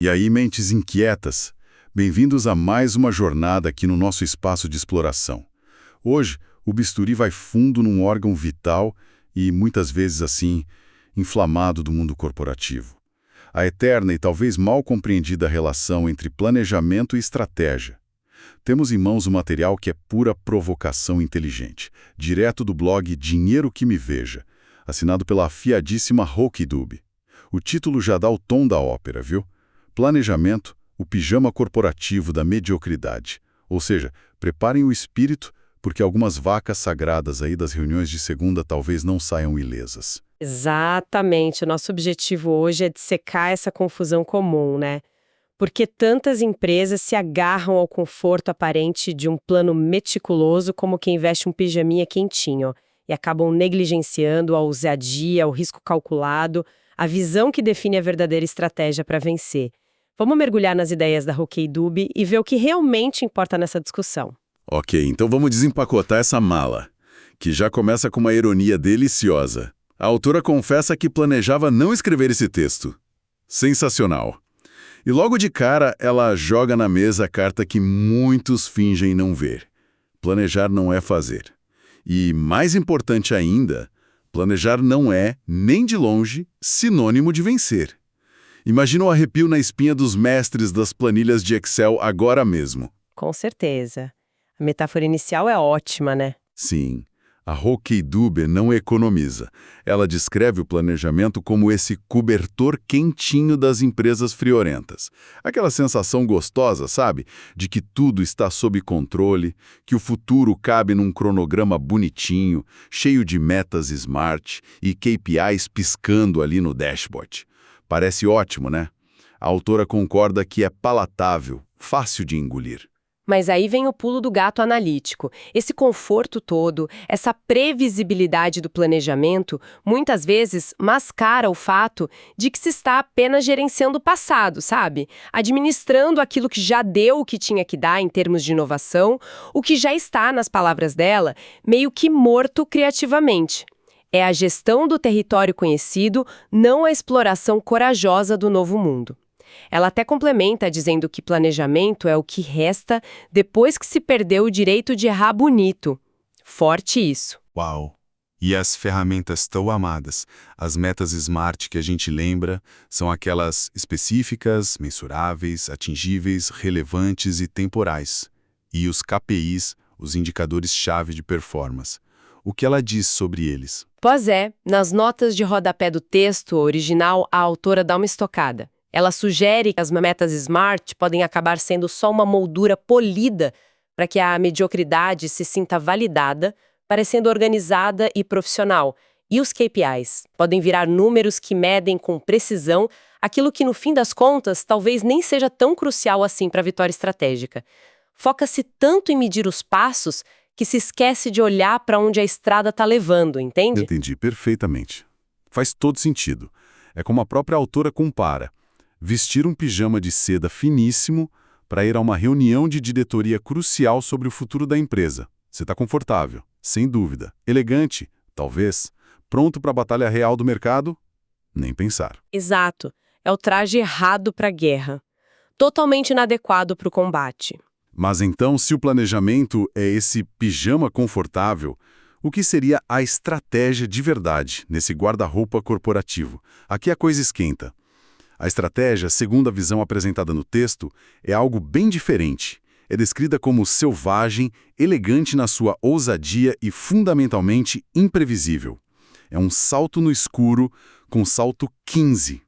E aí, mentes inquietas, bem-vindos a mais uma jornada aqui no nosso espaço de exploração. Hoje, o bisturi vai fundo num órgão vital e, muitas vezes assim, inflamado do mundo corporativo. A eterna e talvez mal compreendida relação entre planejamento e estratégia. Temos em mãos um material que é pura provocação inteligente, direto do blog Dinheiro que Me Veja, assinado pela afiadíssima Roque Dube. O título já dá o tom da ópera, viu? Planejamento, o pijama corporativo da mediocridade. Ou seja, preparem o espírito, porque algumas vacas sagradas aí das reuniões de segunda talvez não saiam ilesas. Exatamente. O nosso objetivo hoje é dissecar essa confusão comum, né? Porque tantas empresas se agarram ao conforto aparente de um plano meticuloso como quem veste um pijaminha quentinho e acabam negligenciando a ousadia, o risco calculado, a visão que define a verdadeira estratégia para vencer. Vamos mergulhar nas ideias da Roque Dube e ver o que realmente importa nessa discussão. Ok, então vamos desempacotar essa mala, que já começa com uma ironia deliciosa. A autora confessa que planejava não escrever esse texto. Sensacional. E logo de cara, ela joga na mesa a carta que muitos fingem não ver. Planejar não é fazer. E, mais importante ainda, planejar não é, nem de longe, sinônimo de vencer. Imagina o arrepio na espinha dos mestres das planilhas de Excel agora mesmo. Com certeza. A metáfora inicial é ótima, né? Sim, a Roque Dube não economiza. Ela descreve o planejamento como esse cobertor quentinho das empresas friorentas. Aquela sensação gostosa, sabe? De que tudo está sob controle, que o futuro cabe num cronograma bonitinho, cheio de metas smart e KPIs piscando ali no dashboard. Parece ótimo, né? A autora concorda que é palatável, fácil de engolir. Mas aí vem o pulo do gato analítico. Esse conforto todo, essa previsibilidade do planejamento, muitas vezes mascara o fato de que se está apenas gerenciando o passado, sabe? Administrando aquilo que já deu o que tinha que dar em termos de inovação, o que já está, nas palavras dela, meio que morto criativamente. É a gestão do território conhecido, não a exploração corajosa do novo mundo. Ela até complementa dizendo que planejamento é o que resta depois que se perdeu o direito de errar bonito. Forte isso. Uau! E as ferramentas tão amadas, as metas SMART que a gente lembra, são aquelas específicas, mensuráveis, atingíveis, relevantes e temporais. E os KPIs, os indicadores-chave de performance. O que ela diz sobre eles? Pois é, nas notas de rodapé do texto original, a autora dá uma estocada. Ela sugere que as metas SMART podem acabar sendo só uma moldura polida para que a mediocridade se sinta validada, parecendo organizada e profissional. E os KPIs podem virar números que medem com precisão aquilo que, no fim das contas, talvez nem seja tão crucial assim para a vitória estratégica. Foca-se tanto em medir os passos que se esquece de olhar para onde a estrada está levando, entende? Entendi perfeitamente. Faz todo sentido. É como a própria autora compara. Vestir um pijama de seda finíssimo para ir a uma reunião de diretoria crucial sobre o futuro da empresa. Você está confortável, sem dúvida. Elegante, talvez. Pronto para a batalha real do mercado? Nem pensar. Exato. É o traje errado para a guerra. Totalmente inadequado para o combate. Mas então, se o planejamento é esse pijama confortável, o que seria a estratégia de verdade nesse guarda-roupa corporativo? Aqui a coisa esquenta. A estratégia, segundo a visão apresentada no texto, é algo bem diferente. É descrita como selvagem, elegante na sua ousadia e fundamentalmente imprevisível. É um salto no escuro com salto 15.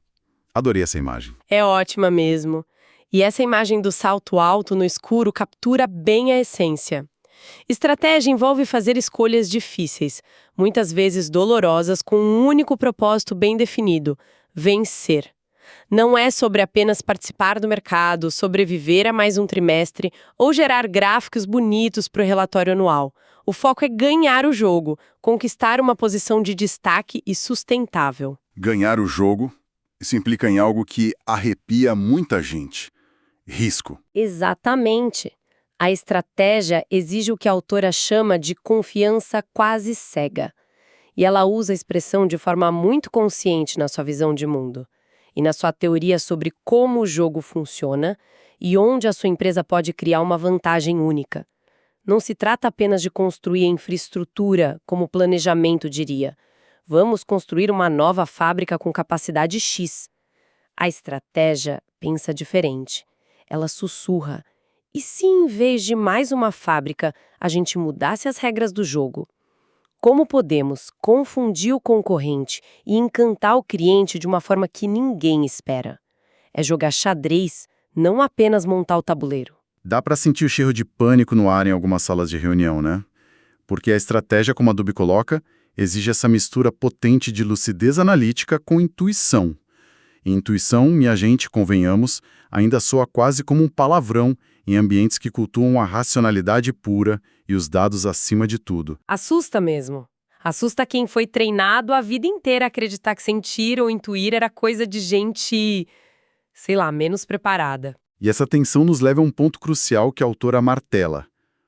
Adorei essa imagem. É ótima mesmo. E essa imagem do salto alto no escuro captura bem a essência. Estratégia envolve fazer escolhas difíceis, muitas vezes dolorosas, com um único propósito bem definido: vencer. Não é sobre apenas participar do mercado, sobreviver a mais um trimestre ou gerar gráficos bonitos para o relatório anual. O foco é ganhar o jogo, conquistar uma posição de destaque e sustentável. Ganhar o jogo, isso implica em algo que arrepia muita gente. Risco. Exatamente. A estratégia exige o que a autora chama de confiança quase cega. E ela usa a expressão de forma muito consciente na sua visão de mundo. e na sua teoria sobre como o jogo funciona e onde a sua empresa pode criar uma vantagem única. Não se trata apenas de construir a infraestrutura, como o planejamento diria. Vamos construir uma nova fábrica com capacidade X. A estratégia pensa diferente. Ela sussurra. E se em vez de mais uma fábrica, a gente mudasse as regras do jogo? Como podemos confundir o concorrente e encantar o cliente de uma forma que ninguém espera? É jogar xadrez, não apenas montar o tabuleiro. Dá para sentir o cheiro de pânico no ar em algumas salas de reunião, né? Porque a estratégia, como a Adobe coloca, exige essa mistura potente de lucidez analítica com intuição. E intuição, minha gente, convenhamos, ainda soa quase como um palavrão em ambientes que cultuam a racionalidade pura e os dados acima de tudo. Assusta mesmo. Assusta quem foi treinado a vida inteira a acreditar que sentir ou intuir era coisa de gente, sei lá, menos preparada. E essa tensão nos leva a um ponto crucial que a autora martela: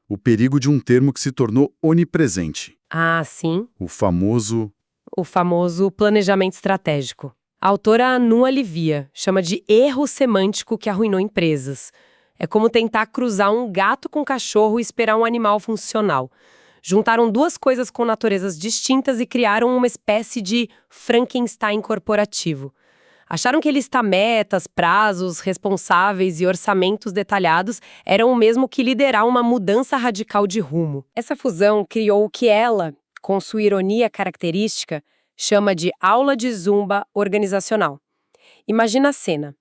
o perigo de um termo que se tornou onipresente. Ah, sim. O famoso Planejamento estratégico. A autora não alivia, chama de erro semântico que arruinou empresas. É como tentar cruzar um gato com um cachorro e esperar um animal funcional. Juntaram duas coisas com naturezas distintas e criaram uma espécie de Frankenstein corporativo. Acharam que listar metas, prazos, responsáveis e orçamentos detalhados eram o mesmo que liderar uma mudança radical de rumo. Essa fusão criou o que ela, com sua ironia característica, chama de aula de zumba organizacional. Imagina a cena.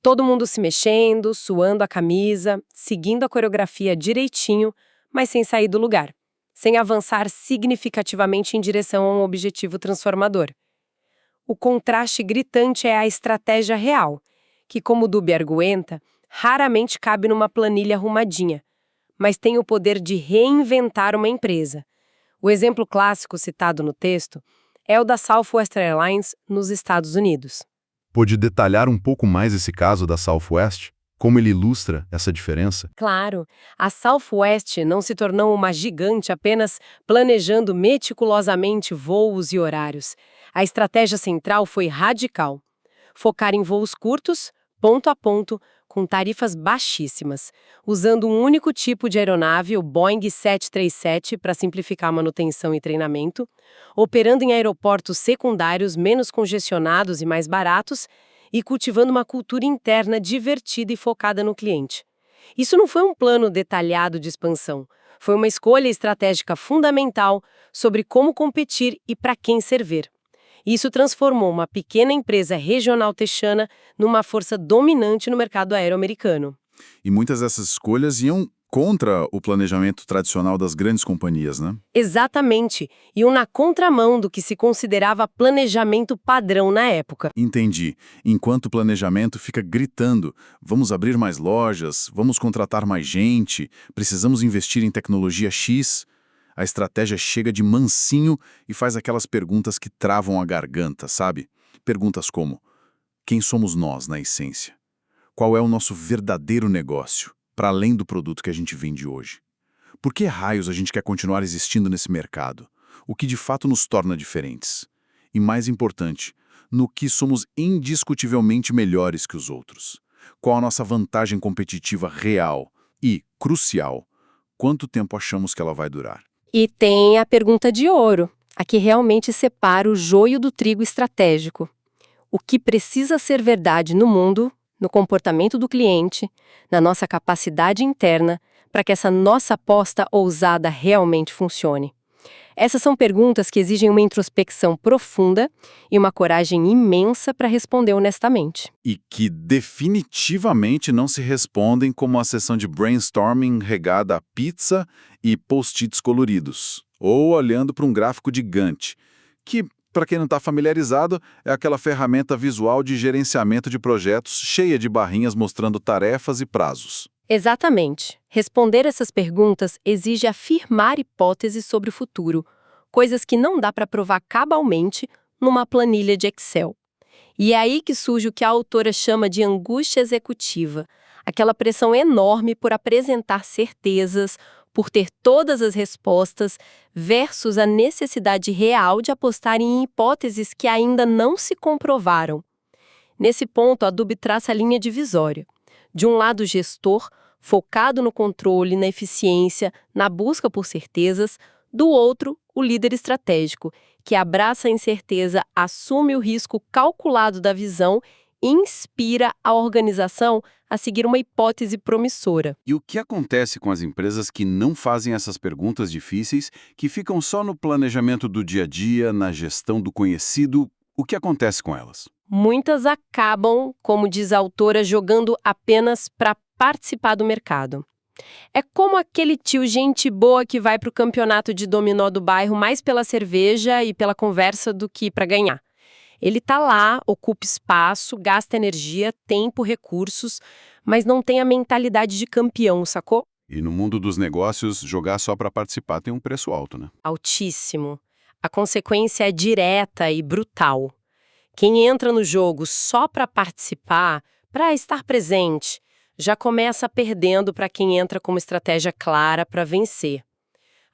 Todo mundo se mexendo, suando a camisa, seguindo a coreografia direitinho, mas sem sair do lugar, sem avançar significativamente em direção a um objetivo transformador. O contraste gritante é a estratégia real, que, como Dubé argumenta, raramente cabe numa planilha arrumadinha, mas tem o poder de reinventar uma empresa. O exemplo clássico citado no texto é o da Southwest Airlines nos Estados Unidos. Pode detalhar um pouco mais esse caso da Southwest? Como ele ilustra essa diferença? Claro, a Southwest não se tornou uma gigante apenas planejando meticulosamente voos e horários. A estratégia central foi radical. Focar em voos curtos, ponto a ponto, com tarifas baixíssimas, usando um único tipo de aeronave, o Boeing 737, para simplificar a manutenção e treinamento, operando em aeroportos secundários menos congestionados e mais baratos, e cultivando uma cultura interna divertida e focada no cliente. Isso não foi um plano detalhado de expansão, foi uma escolha estratégica fundamental sobre como competir e para quem servir. Isso transformou uma pequena empresa regional texana numa força dominante no mercado aéreo americano. E muitas dessas escolhas iam contra o planejamento tradicional das grandes companhias, né? Exatamente, iam na contramão do que se considerava planejamento padrão na época. Entendi. Enquanto o planejamento fica gritando, vamos abrir mais lojas, vamos contratar mais gente, precisamos investir em tecnologia X, a estratégia chega de mansinho e faz aquelas perguntas que travam a garganta, sabe? Perguntas como: quem somos nós, na essência? Qual é o nosso verdadeiro negócio, para além do produto que a gente vende hoje? Por que raios a gente quer continuar existindo nesse mercado? O que de fato nos torna diferentes? E mais importante, no que somos indiscutivelmente melhores que os outros? Qual a nossa vantagem competitiva real e, crucial, quanto tempo achamos que ela vai durar? E tem a pergunta de ouro, a que realmente separa o joio do trigo estratégico. O que precisa ser verdade no mundo, no comportamento do cliente, na nossa capacidade interna, para que essa nossa aposta ousada realmente funcione? Essas são perguntas que exigem uma introspecção profunda e uma coragem imensa para responder honestamente. E que definitivamente não se respondem como a sessão de brainstorming regada a pizza e post-its coloridos, ou olhando para um gráfico de Gantt, que, para quem não está familiarizado, é aquela ferramenta visual de gerenciamento de projetos cheia de barrinhas mostrando tarefas e prazos. Exatamente. Responder essas perguntas exige afirmar hipóteses sobre o futuro, coisas que não dá para provar cabalmente numa planilha de Excel. E é aí que surge o que a autora chama de angústia executiva, aquela pressão enorme por apresentar certezas, por ter todas as respostas, versus a necessidade real de apostar em hipóteses que ainda não se comprovaram. Nesse ponto, a Adobe traça a linha divisória. De um lado, o gestor, focado no controle, na eficiência, na busca por certezas. Do outro, o líder estratégico, que abraça a incerteza, assume o risco calculado da visão e inspira a organização a seguir uma hipótese promissora. E o que acontece com as empresas que não fazem essas perguntas difíceis, que ficam só no planejamento do dia a dia, na gestão do conhecido? O que acontece com elas? Muitas acabam, como diz a autora, jogando apenas para participar do mercado. É como aquele tio gente boa que vai para o campeonato de dominó do bairro mais pela cerveja e pela conversa do que para ganhar. Ele tá lá, ocupa espaço, gasta energia, tempo, recursos, mas não tem a mentalidade de campeão, sacou? E no mundo dos negócios, jogar só para participar tem um preço alto, né? Altíssimo. A consequência é direta e brutal. Quem entra no jogo só para participar, para estar presente, já começa perdendo para quem entra com uma estratégia clara para vencer.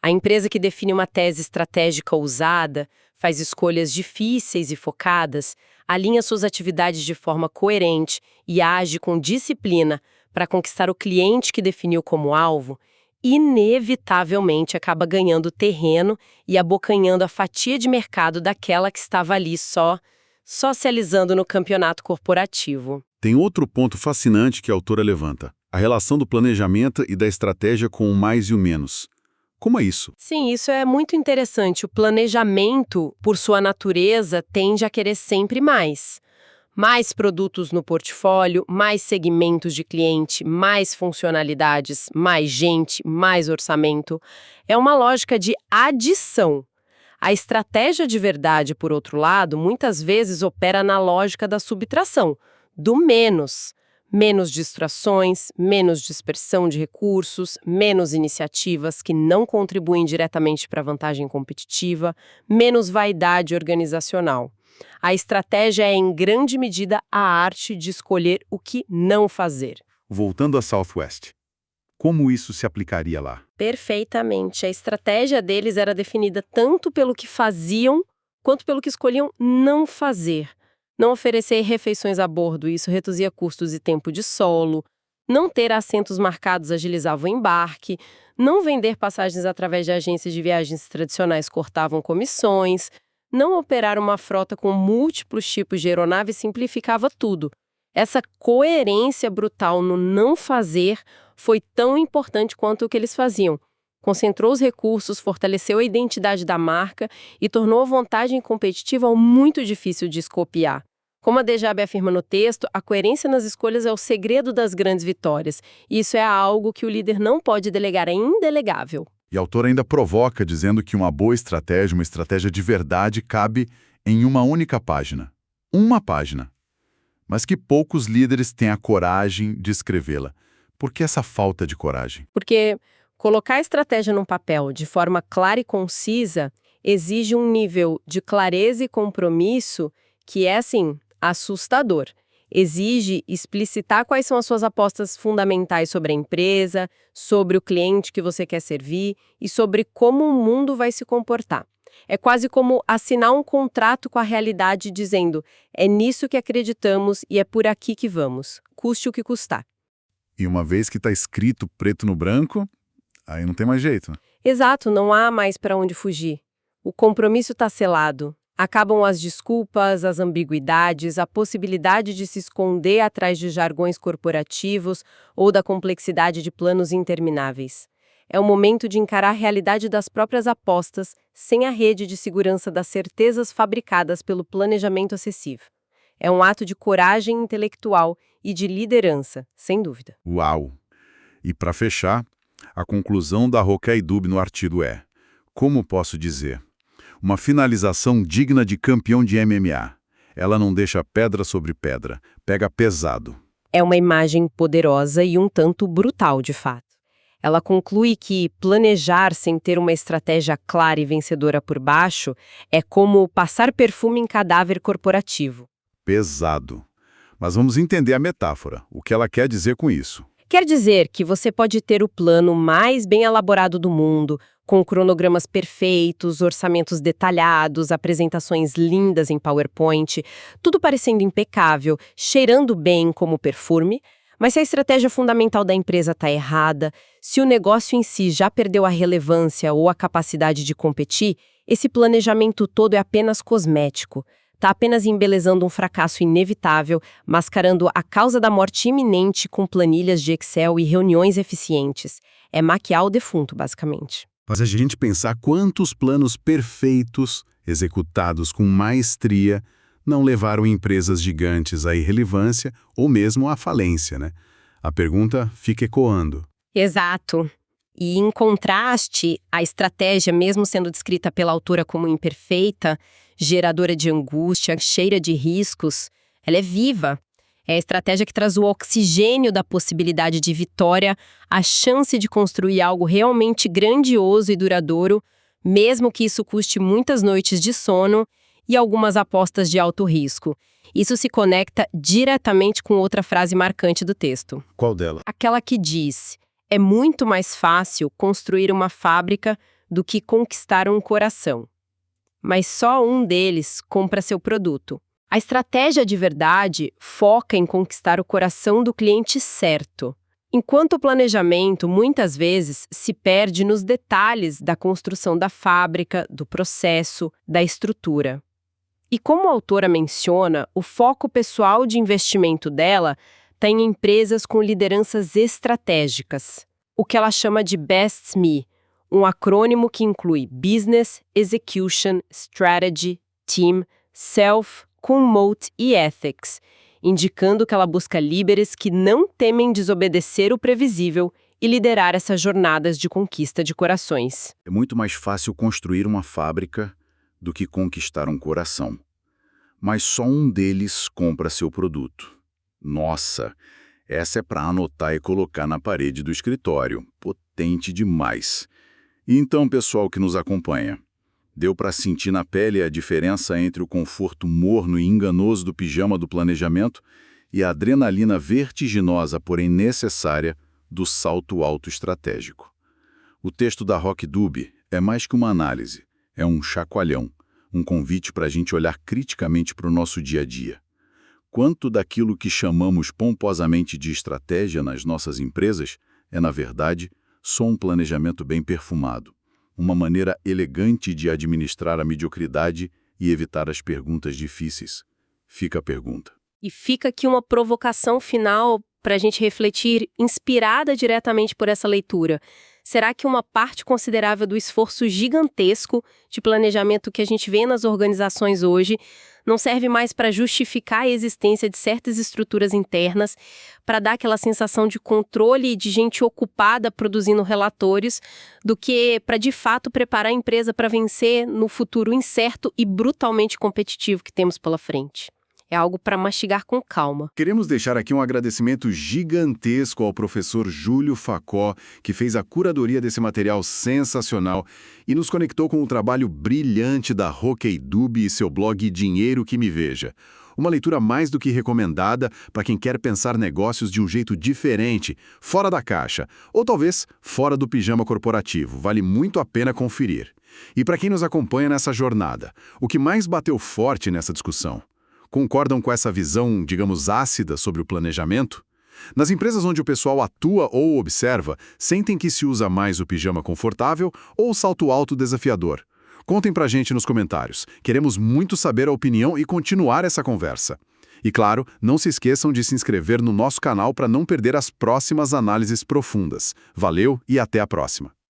A empresa que define uma tese estratégica ousada, faz escolhas difíceis e focadas, alinha suas atividades de forma coerente e age com disciplina para conquistar o cliente que definiu como alvo, inevitavelmente acaba ganhando terreno e abocanhando a fatia de mercado daquela que estava ali só socializando no campeonato corporativo. Tem outro ponto fascinante que a autora levanta: a relação do planejamento e da estratégia com o mais e o menos. Como é isso? Sim, isso é muito interessante. O planejamento, por sua natureza, tende a querer sempre mais. Mais produtos no portfólio, mais segmentos de cliente, mais funcionalidades, mais gente, mais orçamento. É uma lógica de adição. A estratégia de verdade, por outro lado, muitas vezes opera na lógica da subtração, do menos. Menos distrações, menos dispersão de recursos, menos iniciativas que não contribuem diretamente para a vantagem competitiva, menos vaidade organizacional. A estratégia é, em grande medida, a arte de escolher o que não fazer. Voltando a Southwest, como isso se aplicaria lá? Perfeitamente. A estratégia deles era definida tanto pelo que faziam, quanto pelo que escolhiam não fazer. Não oferecer refeições a bordo, isso reduzia custos e tempo de solo. Não ter assentos marcados agilizava o embarque. Não vender passagens através de agências de viagens tradicionais cortavam comissões. Não operar uma frota com múltiplos tipos de aeronave simplificava tudo. Essa coerência brutal no não fazer foi tão importante quanto o que eles faziam. Concentrou os recursos, fortaleceu a identidade da marca e tornou a vantagem competitiva muito difícil de copiar. Como a Dejab afirma no texto, a coerência nas escolhas é o segredo das grandes vitórias. E isso é algo que o líder não pode delegar, é indelegável. E a autora ainda provoca dizendo que uma boa estratégia, uma estratégia de verdade, cabe em uma única página. Uma página. Mas que poucos líderes têm a coragem de escrevê-la. Por que essa falta de coragem? Porque colocar a estratégia num papel de forma clara e concisa exige um nível de clareza e compromisso que é, assim, assustador. Exige explicitar quais são as suas apostas fundamentais sobre a empresa, sobre o cliente que você quer servir e sobre como o mundo vai se comportar. É quase como assinar um contrato com a realidade dizendo: é nisso que acreditamos e é por aqui que vamos, custe o que custar. E uma vez que está escrito preto no branco, aí não tem mais jeito. Exato, não há mais para onde fugir. O compromisso está selado. Acabam as desculpas, as ambiguidades, a possibilidade de se esconder atrás de jargões corporativos ou da complexidade de planos intermináveis. É o momento de encarar a realidade das próprias apostas, sem a rede de segurança das certezas fabricadas pelo planejamento excessivo. É um ato de coragem intelectual e de liderança, sem dúvida. Uau! E para fechar, a conclusão da Roquet Dub no artigo é: como posso dizer? Uma finalização digna de campeão de MMA. Ela não deixa pedra sobre pedra, pega pesado. É uma imagem poderosa e um tanto brutal, de fato. Ela conclui que planejar sem ter uma estratégia clara e vencedora por baixo é como passar perfume em cadáver corporativo. Pesado. Mas vamos entender a metáfora. O que ela quer dizer com isso? Quer dizer que você pode ter o plano mais bem elaborado do mundo, com cronogramas perfeitos, orçamentos detalhados, apresentações lindas em PowerPoint, tudo parecendo impecável, cheirando bem como perfume. Mas se a estratégia fundamental da empresa está errada, se o negócio em si já perdeu a relevância ou a capacidade de competir, esse planejamento todo é apenas cosmético. Está apenas embelezando um fracasso inevitável, mascarando a causa da morte iminente com planilhas de Excel e reuniões eficientes. É maquiar o defunto, basicamente. Faz a gente pensar quantos planos perfeitos, executados com maestria, não levaram empresas gigantes à irrelevância ou mesmo à falência, né? A pergunta fica ecoando. Exato. E, em contraste, a estratégia, mesmo sendo descrita pela autora como imperfeita, geradora de angústia, cheia de riscos, ela é viva. É a estratégia que traz o oxigênio da possibilidade de vitória, a chance de construir algo realmente grandioso e duradouro, mesmo que isso custe muitas noites de sono e algumas apostas de alto risco. Isso se conecta diretamente com outra frase marcante do texto. Qual dela? Aquela que diz: é muito mais fácil construir uma fábrica do que conquistar um coração. Mas só um deles compra seu produto. A estratégia de verdade foca em conquistar o coração do cliente certo, enquanto o planejamento, muitas vezes, se perde nos detalhes da construção da fábrica, do processo, da estrutura. E como a autora menciona, o foco pessoal de investimento dela está em empresas com lideranças estratégicas, o que ela chama de BEST-ME, um acrônimo que inclui Business, Execution, Strategy, Team, Self, Moat e Ethics, indicando que ela busca líderes que não temem desobedecer o previsível e liderar essas jornadas de conquista de corações. É muito mais fácil construir uma fábrica do que conquistar um coração. Mas só um deles compra seu produto. Nossa, essa é para anotar e colocar na parede do escritório. Potente demais. E então, pessoal que nos acompanha, deu para sentir na pele a diferença entre o conforto morno e enganoso do pijama do planejamento e a adrenalina vertiginosa, porém necessária, do salto alto estratégico. O texto da Rock Dube é mais que uma análise, é um chacoalhão, um convite para a gente olhar criticamente para o nosso dia a dia. Quanto daquilo que chamamos pomposamente de estratégia nas nossas empresas é, na verdade, só um planejamento bem perfumado, uma maneira elegante de administrar a mediocridade e evitar as perguntas difíceis. Fica a pergunta. E fica aqui uma provocação final para a gente refletir, inspirada diretamente por essa leitura. Será que uma parte considerável do esforço gigantesco de planejamento que a gente vê nas organizações hoje não serve mais para justificar a existência de certas estruturas internas, para dar aquela sensação de controle e de gente ocupada produzindo relatórios, do que para de fato preparar a empresa para vencer no futuro incerto e brutalmente competitivo que temos pela frente? É algo para mastigar com calma. Queremos deixar aqui um agradecimento gigantesco ao professor Júlio Facó, que fez a curadoria desse material sensacional e nos conectou com o trabalho brilhante da Rock Dube e seu blog Dinheiro que Me Veja. Uma leitura mais do que recomendada para quem quer pensar negócios de um jeito diferente, fora da caixa, ou talvez fora do pijama corporativo. Vale muito a pena conferir. E para quem nos acompanha nessa jornada, o que mais bateu forte nessa discussão? Concordam com essa visão, digamos, ácida sobre o planejamento? Nas empresas onde o pessoal atua ou observa, sentem que se usa mais o pijama confortável ou o salto alto desafiador? Contem pra gente nos comentários. Queremos muito saber a opinião e continuar essa conversa. E claro, não se esqueçam de se inscrever no nosso canal para não perder as próximas análises profundas. Valeu e até a próxima!